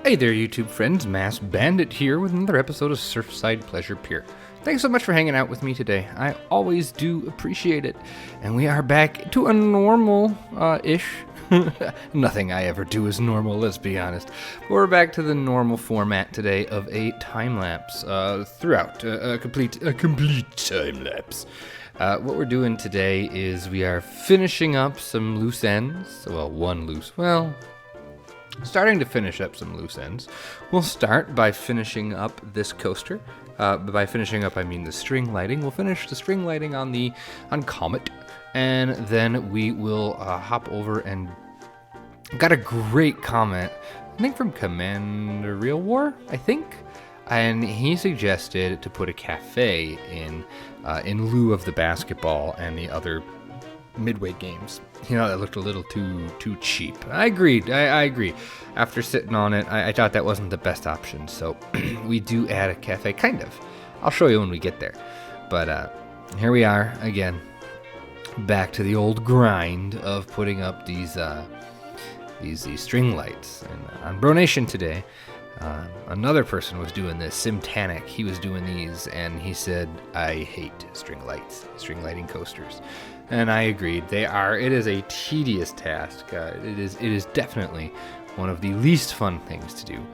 Hey there, YouTube friends. Mass Bandit here with another episode of Surfside Pleasure Pier. Thanks so much for hanging out with me today. I always do appreciate it. And we are back to a normal-ish. Nothing I ever do is normal, let's be honest. But we're back to the normal format today of a time-lapse throughout. A complete time-lapse. What we're doing today is we are finishing up some loose ends. Starting to finish up some loose ends. We'll start by finishing up this coaster. By finishing up, I mean the string lighting. We'll finish the string lighting on Comet, and then we will hop over and got a great comment, I think from Commander Real War, I think, and he suggested to put a cafe in lieu of the basketball and the other midway games. You know, that looked a little too cheap. I agreed. I agree. After sitting on it, I thought that wasn't the best option. So we do add a cafe, kind of. I'll show you when we get there. But here we are again, back to the old grind of putting up these string lights. And on Bronation today, another person was doing this, Simtanic. He was doing these, and he said, "I hate string lighting coasters." And I agreed. It is a tedious task. It is definitely one of the least fun things to do.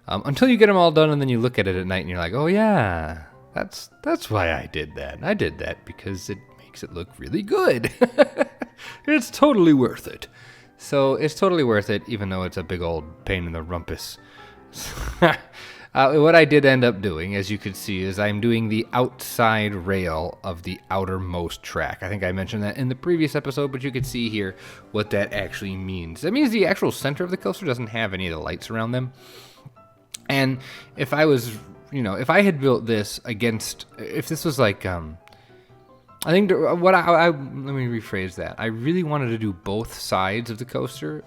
Until you get them all done, and then you look at it at night, and you're like, "Oh yeah, that's why I did that. I did that because it makes it look really good." It's totally worth it. So it's totally worth it, even though it's a big old pain in the rumpus. What I did end up doing, as you could see, is I'm doing the outside rail of the outermost track. I think I mentioned that in the previous episode, but you could see here what that actually means. That means the actual center of the coaster doesn't have any of the lights around them. And if I had built this if this was like, let me rephrase that. I really wanted to do both sides of the coaster,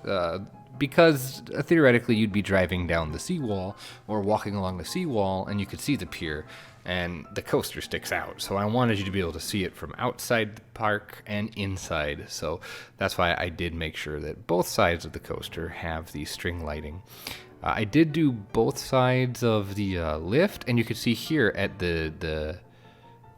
because theoretically you'd be driving down the seawall or walking along the seawall and you could see the pier and the coaster sticks out. So I wanted you to be able to see it from outside the park and inside. So that's why I did make sure that both sides of the coaster have the string lighting. I did do both sides of the lift, and you could see here at the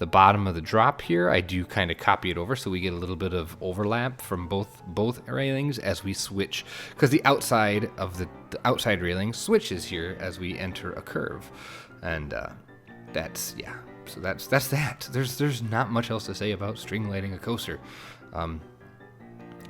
bottom of the drop here, I do kind of copy it over so we get a little bit of overlap from both railings as we switch, because the outside of the outside railing switches here as we enter a curve, and that's that. There's not much else to say about string lighting a coaster.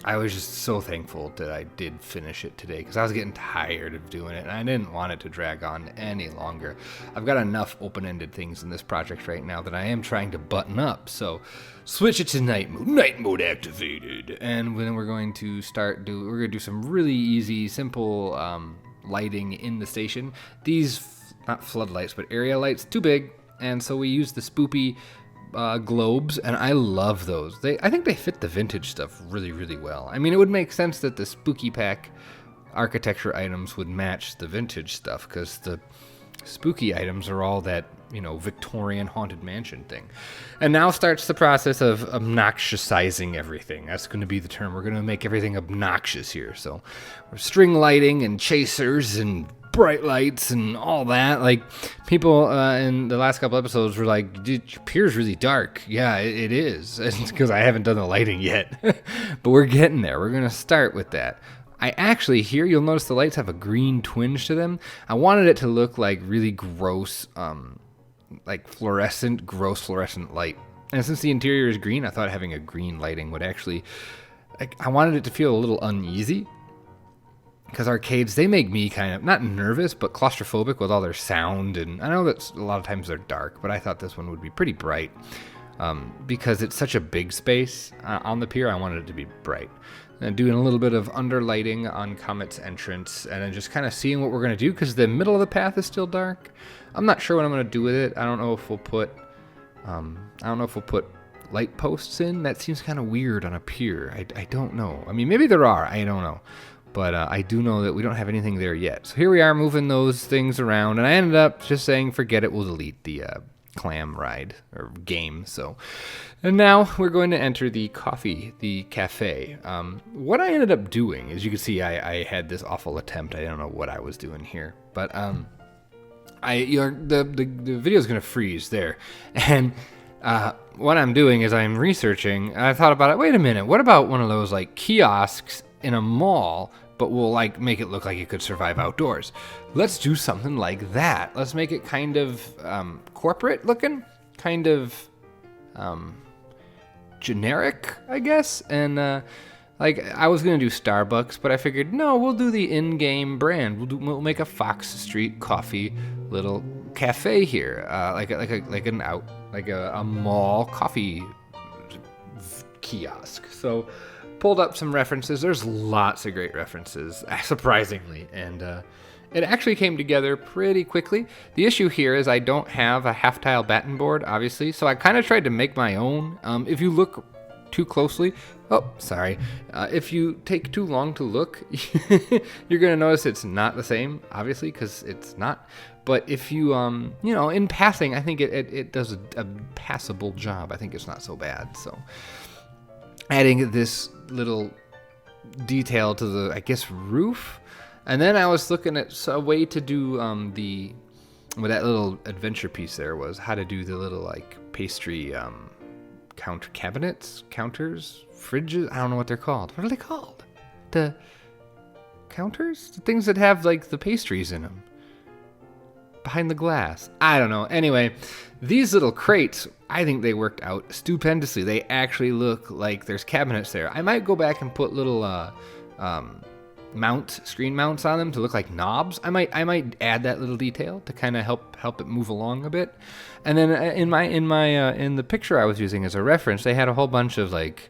I was just so thankful that I did finish it today, because I was getting tired of doing it, and I didn't want it to drag on any longer. I've got enough open-ended things in this project right now that I am trying to button up, so switch it to night mode. Night mode activated. And then we're going to do some really easy, simple lighting in the station. These, not floodlights, but area lights, too big, and so we use the spoopy globes, and I love those. I think they fit the vintage stuff really, really well. I mean, it would make sense that the spooky pack architecture items would match the vintage stuff, because the spooky items are all that, Victorian haunted mansion thing. And now starts the process of obnoxiousizing everything. That's going to be the term. We're going to make everything obnoxious here. So we're string lighting and chasers and bright lights and all that. Like, people in the last couple episodes were like, "Dude, your pier's really dark." Yeah, it is. It's because I haven't done the lighting yet. But we're getting there. We're going to start with that. I actually, here you'll notice the lights have a green twinge to them. I wanted it to look like really gross, like gross fluorescent light. And since the interior is green, I thought having a green lighting would actually, I wanted it to feel a little uneasy. Because arcades, they make me kind of, not nervous, but claustrophobic with all their sound. And I know that a lot of times they're dark, but I thought this one would be pretty bright. Because it's such a big space on the pier, I wanted it to be bright. And doing a little bit of underlighting on Comet's entrance, and then just kind of seeing what we're going to do, because the middle of the path is still dark. I'm not sure what I'm going to do with it. I don't know if we'll put light posts in. That seems kind of weird on a pier. I don't know. I mean, maybe there are. I don't know. But I do know that we don't have anything there yet. So here we are moving those things around, and I ended up just saying, forget it, we'll delete the clam ride or game. So, and now we're going to enter the cafe. What I ended up doing, as you can see, I had this awful attempt. I don't know what I was doing here, but the video is going to freeze there, and what I'm doing is I'm researching. And I thought about it. Wait a minute. What about one of those like kiosks in a mall, but we'll like make it look like it could survive outdoors? Let's do something like that. Let's make it kind of corporate looking, kind of generic, I guess. And like I was gonna do Starbucks, but I figured no, we'll do the in-game brand. We'll make a Fox Street Coffee little cafe here, like a mall coffee kiosk. So pulled up some references. There's lots of great references, surprisingly, and it actually came together pretty quickly. The issue here is I don't have a half-tile batten board, obviously, so I kind of tried to make my own. If you look too closely, if you take too long to look, you're gonna notice it's not the same, obviously, because it's not. But if you, in passing, I think it does a passable job. I think it's not so bad. So adding this little detail to the, I guess, roof. And then I was looking at a way to do that little adventure piece there was how to do the little like pastry counters, fridges. I don't know what they're called. What are they called? The counters? The things that have like the pastries in them. Behind the glass. I don't know. Anyway, these little crates, I think they worked out stupendously. They actually look like there's cabinets there. I might go back and put little screen mounts on them to look like knobs. I might add that little detail to kind of help it move along a bit. And then in the picture I was using as a reference, they had a whole bunch of like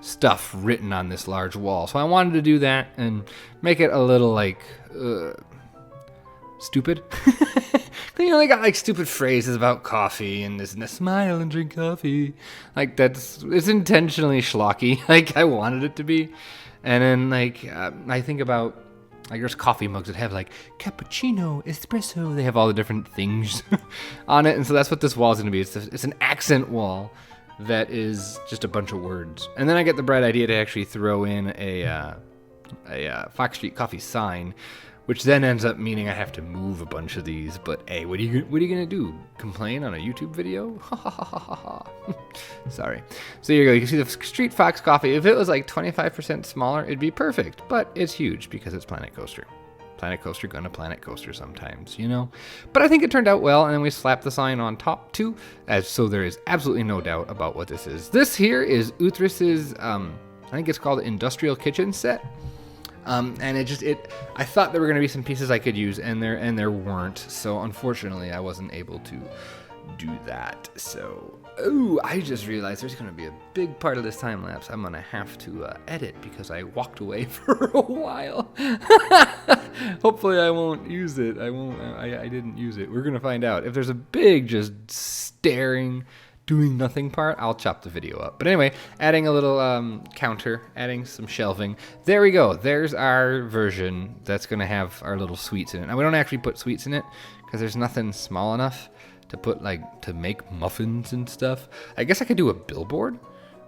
stuff written on this large wall. So I wanted to do that and make it a little like stupid. They got like stupid phrases about coffee and this smile and drink coffee. Like it's intentionally schlocky. Like I wanted it to be. And then like I think about like there's coffee mugs that have like cappuccino, espresso. They have all the different things on it, and so that's what this wall is going to be. It's an accent wall that is just a bunch of words. And then I get the bright idea to actually throw in a Fox Street Coffee sign, which then ends up meaning I have to move a bunch of these. But hey, what are you gonna do? Complain on a YouTube video? Ha ha ha ha ha. Sorry. So here you go. You can see the Street Fox Coffee. If it was like 25% smaller, it'd be perfect. But it's huge because it's Planet Coaster. Planet Coaster gonna Planet Coaster sometimes, you know. But I think it turned out well, and then we slapped the sign on top too, so there is absolutely no doubt about what this is. This here is Uthris's. I think it's called Industrial Kitchen Set. And I thought there were going to be some pieces I could use, and there weren't. So unfortunately, I wasn't able to do that. So, I just realized there's going to be a big part of this time lapse I'm going to have to edit because I walked away for a while. Hopefully, I won't use it. I didn't use it. We're going to find out. If there's a big, just staring, doing nothing part, I'll chop the video up. But anyway, adding a little counter, adding some shelving. There we go. There's our version that's going to have our little sweets in it. Now, we don't actually put sweets in it because there's nothing small enough to put, like, to make muffins and stuff. I guess I could do a billboard,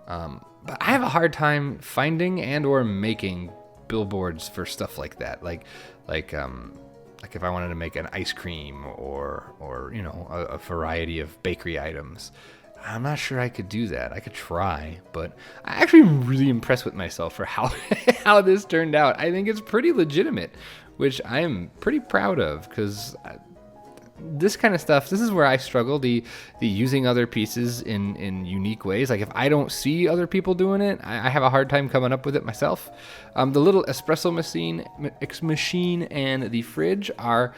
but I have a hard time finding and or making billboards for stuff like that. Like if I wanted to make an ice cream or a variety of bakery items. I'm not sure I could do that. I could try, but I actually am really impressed with myself for how how this turned out. I think it's pretty legitimate, which I am pretty proud of because this kind of stuff, this is where I struggle, the using other pieces in unique ways. Like if I don't see other people doing it, I have a hard time coming up with it myself. The little espresso machine and the fridge are,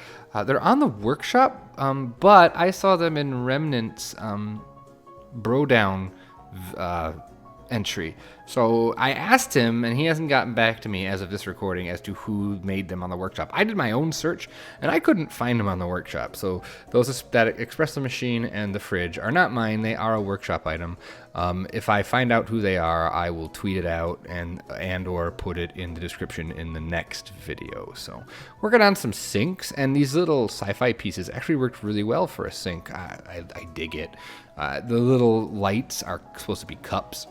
they're on the workshop, but I saw them in Remnant's Bro Down entry. So I asked him, and he hasn't gotten back to me as of this recording as to who made them on the workshop. I did my own search, and I couldn't find them on the workshop. So those that espresso machine and the fridge are not mine. They are a workshop item. If I find out who they are, I will tweet it out and or put it in the description in the next video. So working on some sinks, and these little sci-fi pieces actually worked really well for a sink. I dig it. The little lights are supposed to be cups,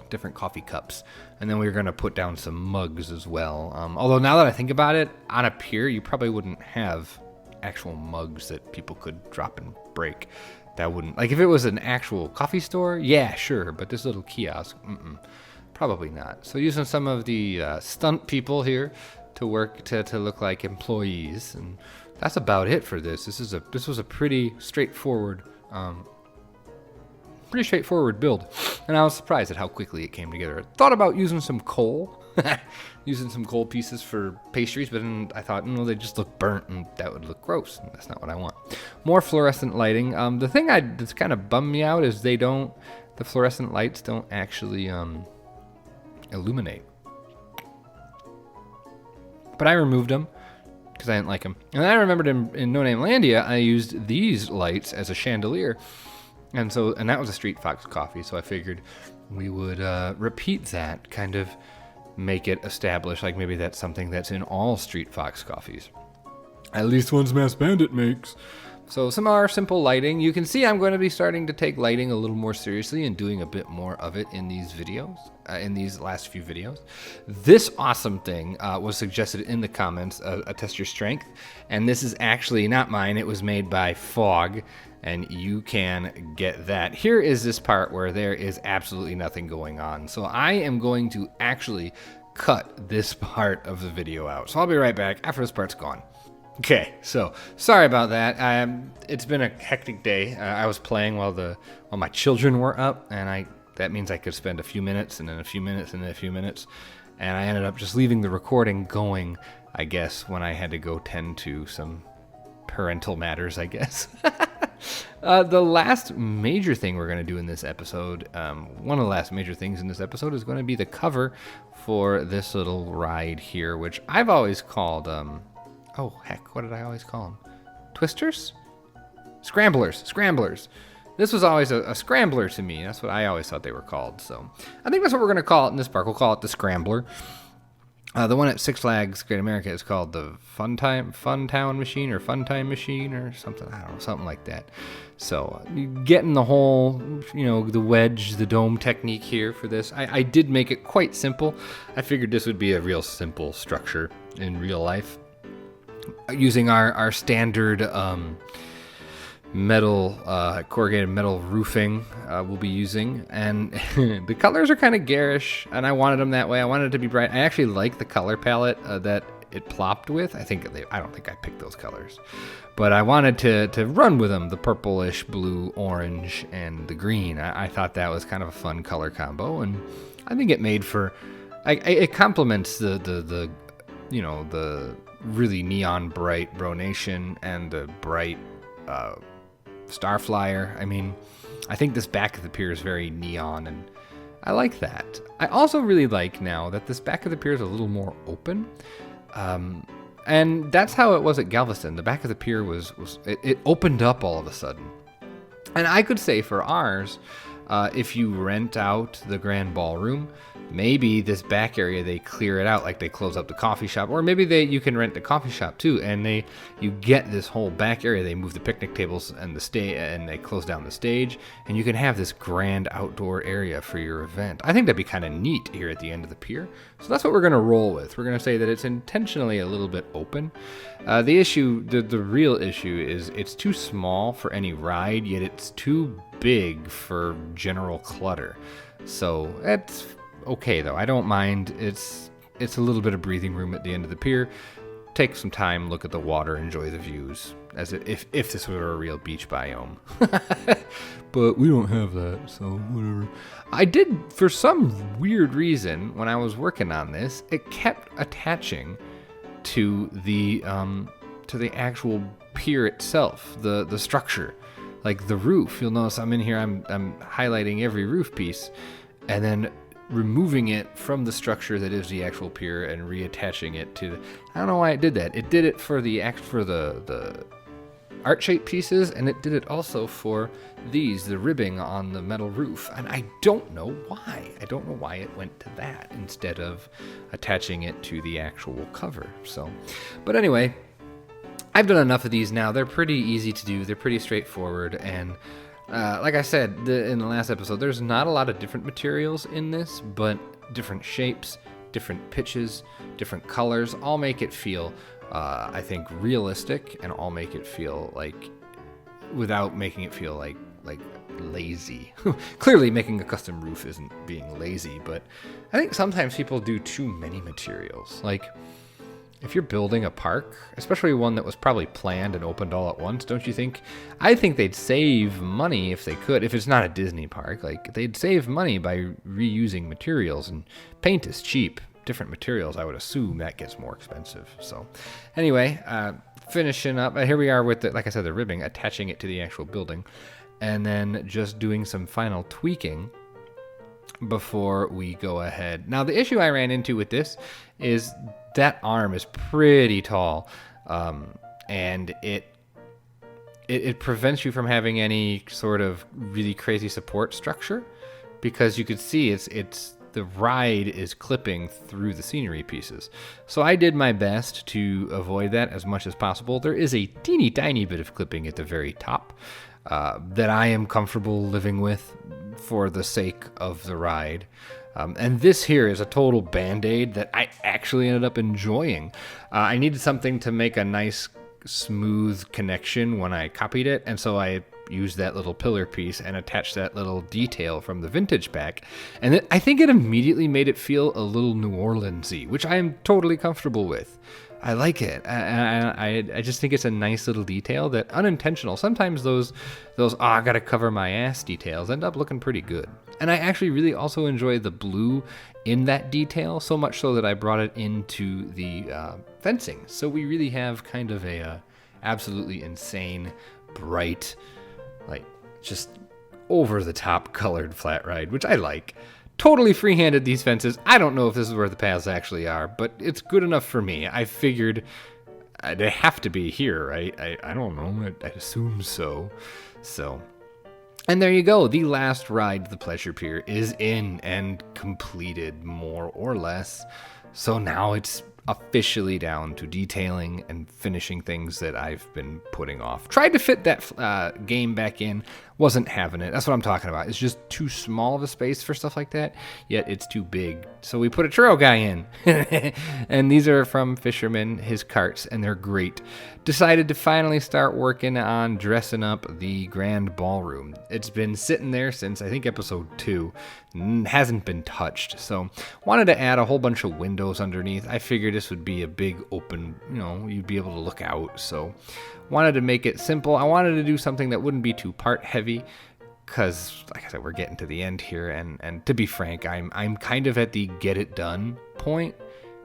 different coffee cups, and then we were going to put down some mugs as well. Although now that I think about it, on a pier you probably wouldn't have actual mugs that people could drop and break. That wouldn't, like, if it was an actual coffee store, yeah, sure, but this little kiosk, probably not. So using some of the stunt people here to work to look like employees, and that's about it for this. This was a pretty straightforward build, and I was surprised at how quickly it came together. I thought about using some coal, using some coal pieces for pastries, but then I thought, no, they just look burnt, and that would look gross, and that's not what I want. More fluorescent lighting. The thing that's kind of bummed me out is the fluorescent lights don't actually illuminate. But I removed them because I didn't like them. And then I remembered in No Name Landia, I used these lights as a chandelier. And that was a Street Fox coffee, so I figured we would repeat that, kind of make it established, like maybe that's something that's in all Street Fox coffees. At least one's Mass Bandit makes. So some more simple lighting. You can see I'm going to be starting to take lighting a little more seriously and doing a bit more of it in these videos, in these last few videos. This awesome thing was suggested in the comments, a Test Your Strength, and this is actually not mine. It was made by Fog, and you can get that. Here is this part where there is absolutely nothing going on. So I am going to actually cut this part of the video out. So I'll be right back after this part's gone. Okay, so sorry about that. It's been a hectic day. I was playing while my children were up, and that means I could spend a few minutes, and then a few minutes, and then a few minutes, and I ended up just leaving the recording going, I guess, when I had to go tend to some parental matters, I guess. The last major thing we're going to do in this episode, one of the last major things in this episode is going to be the cover for this little ride here, which I've always called, oh, heck, what did I always call them? Twisters? Scramblers. This was always a scrambler to me. That's what I always thought they were called. So I think that's what we're going to call it in this park. We'll call it the Scrambler. The one at Six Flags Great America is called the Fun Town Machine or Fun Time Machine or something. I don't know, something like that. So getting the whole, the wedge, the dome technique here for this. I did make it quite simple. I figured this would be a real simple structure in real life. Using our standard metal, corrugated metal roofing we'll be using, and the colors are kind of garish, and I wanted them that way. I wanted it to be bright. I actually like the color palette that it plopped with. I don't think I picked those colors, but I wanted to run with them, the purplish, blue, orange, and the green. I thought that was kind of a fun color combo, and I think it made for, it complements the really neon bright Bronation and the bright Starflyer. I mean, I think this back of the pier is very neon, and I like that. I also really like now that this back of the pier is a little more open, and that's how it was at Galveston. The back of the pier it opened up all of a sudden, and I could say for ours, if you rent out the Grand Ballroom, maybe this back area they clear it out, like they close up the coffee shop, or maybe you can rent the coffee shop too, and you get this whole back area. They move the picnic tables and and they close down the stage, and you can have this grand outdoor area for your event. I think that'd be kind of neat here at the end of the pier. So that's what we're gonna roll with. We're gonna say that it's intentionally a little bit open. The real issue is it's too small for any ride, yet it's too big for general clutter. So it's okay though. I don't mind. It's a little bit of breathing room at the end of the pier. Take some time, look at the water, enjoy the views, as if this were a real beach biome. But we don't have that, so whatever. I did, for some weird reason, when I was working on this, it kept attaching to the actual pier itself, the structure. Like the roof, you'll notice I'm in here, I'm highlighting every roof piece, and then removing it from the structure that is the actual pier and reattaching it to I don't know why it did that. It did it for the art shape pieces, and it did it also for the ribbing on the metal roof. And I don't know why. I don't know why it went to that instead of attaching it to the actual cover. So, but anyway, I've done enough of these now. They're pretty easy to do. They're pretty straightforward. And like I said in the last episode, there's not a lot of different materials in this, but different shapes, different pitches, different colors, all make it feel I think realistic, and all make it feel like, without making it feel like lazy. Clearly making a custom roof isn't being lazy, but I think sometimes people do too many materials. Like, if you're building a park, especially one that was probably planned and opened all at once, don't you think? I think they'd save money if they could. If it's not a Disney park, like, they'd save money by reusing materials, and paint is cheap. Different materials, I would assume that gets more expensive. So anyway, finishing up, here we are with like I said, the ribbing, attaching it to the actual building, and then just doing some final tweaking before we go ahead. Now, the issue I ran into with this is that arm is pretty tall, and it prevents you from having any sort of really crazy support structure, because you could see it's the ride is clipping through the scenery pieces. So I did my best to avoid that as much as possible. There is a teeny tiny bit of clipping at the very top that I am comfortable living with for the sake of the ride. And this here is a total band-aid that I actually ended up enjoying. I needed something to make a nice smooth connection when I copied it, and so I used that little pillar piece and attached that little detail from the vintage pack, and I think it immediately made it feel a little New Orleans-y, which I am totally comfortable with. I like it. I just think it's a nice little detail that, unintentional, sometimes those I gotta cover my ass details end up looking pretty good. And I actually really also enjoy the blue in that detail, so much so that I brought it into the fencing. So we really have kind of a absolutely insane, bright, like, just over-the-top colored flat ride, which I like. Totally free-handed these fences. I don't know if this is where the paths actually are, but it's good enough for me. I figured they have to be here, right? I don't know. I assume so. So, and there you go. The last ride, the Pleasure Pier, is in and completed, more or less. So now it's officially down to detailing and finishing things that I've been putting off. Tried to fit that game back in, wasn't having it. That's what I'm talking about. It's just too small of a space for stuff like that, yet it's too big. So we put a trail guy in. And these are from Fisherman, his carts, and they're great. Decided to finally start working on dressing up the grand ballroom. It's been sitting there since, I think, episode 2. Hasn't been touched. So wanted to add a whole bunch of windows underneath. I figured this would be a big open, you'd be able to look out. So wanted to make it simple. I wanted to do something that wouldn't be too part heavy, because, like I said, we're getting to the end here, and to be frank, I'm kind of at the get it done point.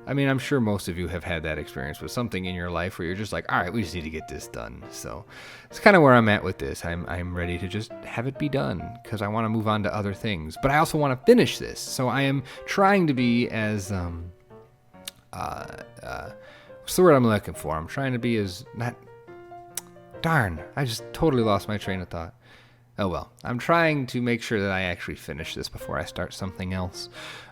I mean, I'm sure most of you have had that experience with something in your life where you're just like, all right, we just need to get this done. So it's kind of where I'm at with this. I'm ready to just have it be done, because I want to move on to other things, but I also want to finish this. So I am trying to be as what's the word I'm looking for? I'm trying to be as not. Darn, I just totally lost my train of thought. Oh well, I'm trying to make sure that I actually finish this before I start something else.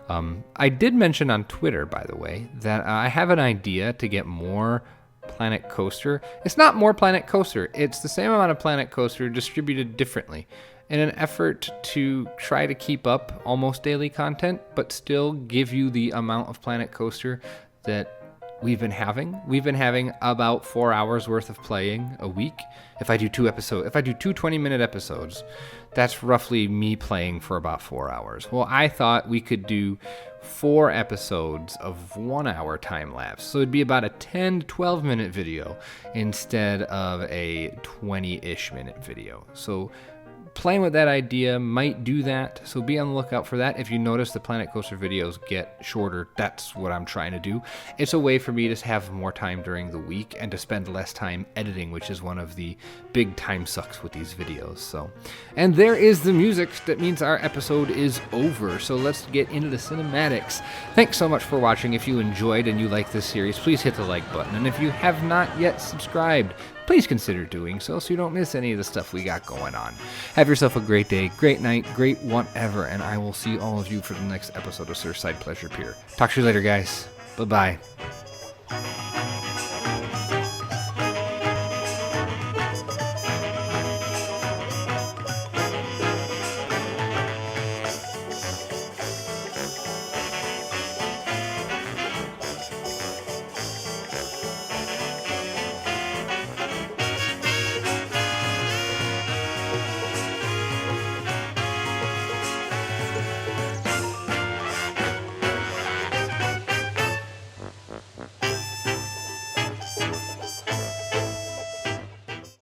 I did mention on Twitter, by the way, that I have an idea to get more Planet Coaster. It's not more Planet Coaster. It's the same amount of Planet Coaster distributed differently, in an effort to try to keep up almost daily content, but still give you the amount of Planet Coaster that we've been having. We've been having about 4 hours worth of playing a week. If I do two 20-minute episodes, that's roughly me playing for about 4 hours. Well, I thought we could do 4 episodes of 1 hour time lapse. So it'd be about a 10 to 12 minute video instead of a 20-ish minute video. So playing with that idea, might do that, so be on the lookout for that. If you notice the Planet Coaster videos get shorter, that's what I'm trying to do. It's a way for me to have more time during the week and to spend less time editing, which is one of the big time sucks with these videos. So, and there is the music. That means our episode is over, so let's get into the cinematics. Thanks so much for watching. If you enjoyed and you like this series, please hit the like button, and if you have not yet subscribed, please consider doing so you don't miss any of the stuff we got going on. Have yourself a great day, great night, great whatever, and I will see all of you for the next episode of Surfside Pleasure Pier. Talk to you later, guys. Bye-bye.